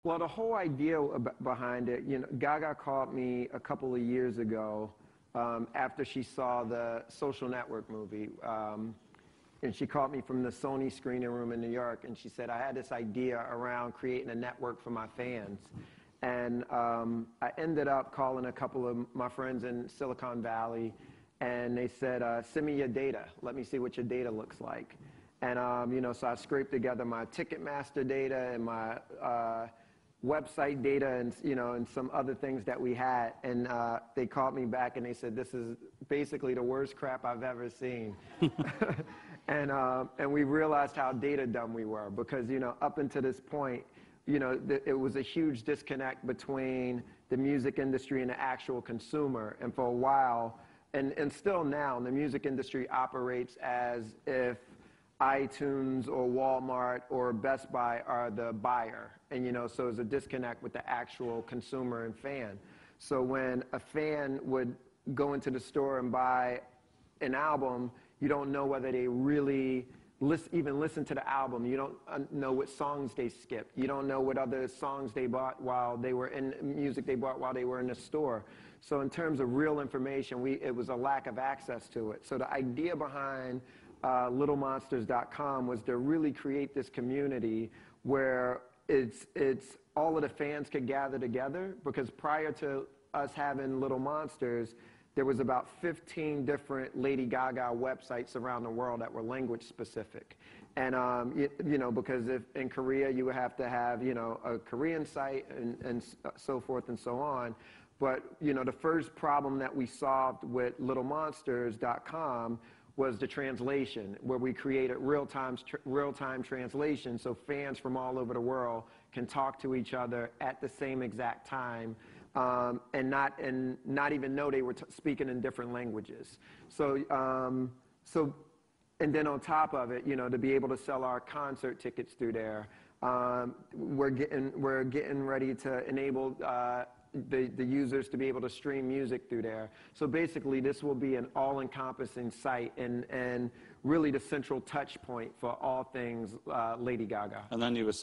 Well, the whole idea behind it, Gaga called me a couple of years ago after she saw the Social Network movie. And she called me from the Sony screening room in New York, and she said, I had this idea around creating a network for my fans. And I ended up calling a couple of my friends in Silicon Valley, and they said, send me your data. Let me see what your data looks like. And, so I scraped together my Ticketmaster data and my website data and some other things that we had. And they called me back and they said, this is basically the worst crap I've ever seen. And we realized how data dumb we were because, up until this point, it was a huge disconnect between the music industry and the actual consumer. And for a while, and still now, the music industry operates as if iTunes or Walmart or Best Buy are the buyer. And, so there's a disconnect with the actual consumer and fan. So when a fan would go into the store and buy an album, you don't know whether they really even listen to the album. You don't know what songs they skipped. You don't know what other songs they bought while they were in music they bought while they were in the store. So in terms of real information, it was a lack of access to it. So the idea behind littlemonsters.com was to really create this community where it's all of the fans could gather together, because prior to us having Little Monsters, there was about 15 different Lady Gaga websites around the world that were language specific. And, because if in Korea you would have to have, a Korean site and so forth and so on. But, the first problem that we solved with littlemonsters.com was the translation, where we created real-time translation so fans from all over the world can talk to each other at the same exact time and not even know they were speaking in different languages. So, and then on top of it, to be able to sell our concert tickets through there, we're getting ready to enable the users to be able to stream music through there. So basically, this will be an all-encompassing site and really the central touch point for all things Lady Gaga. And then you were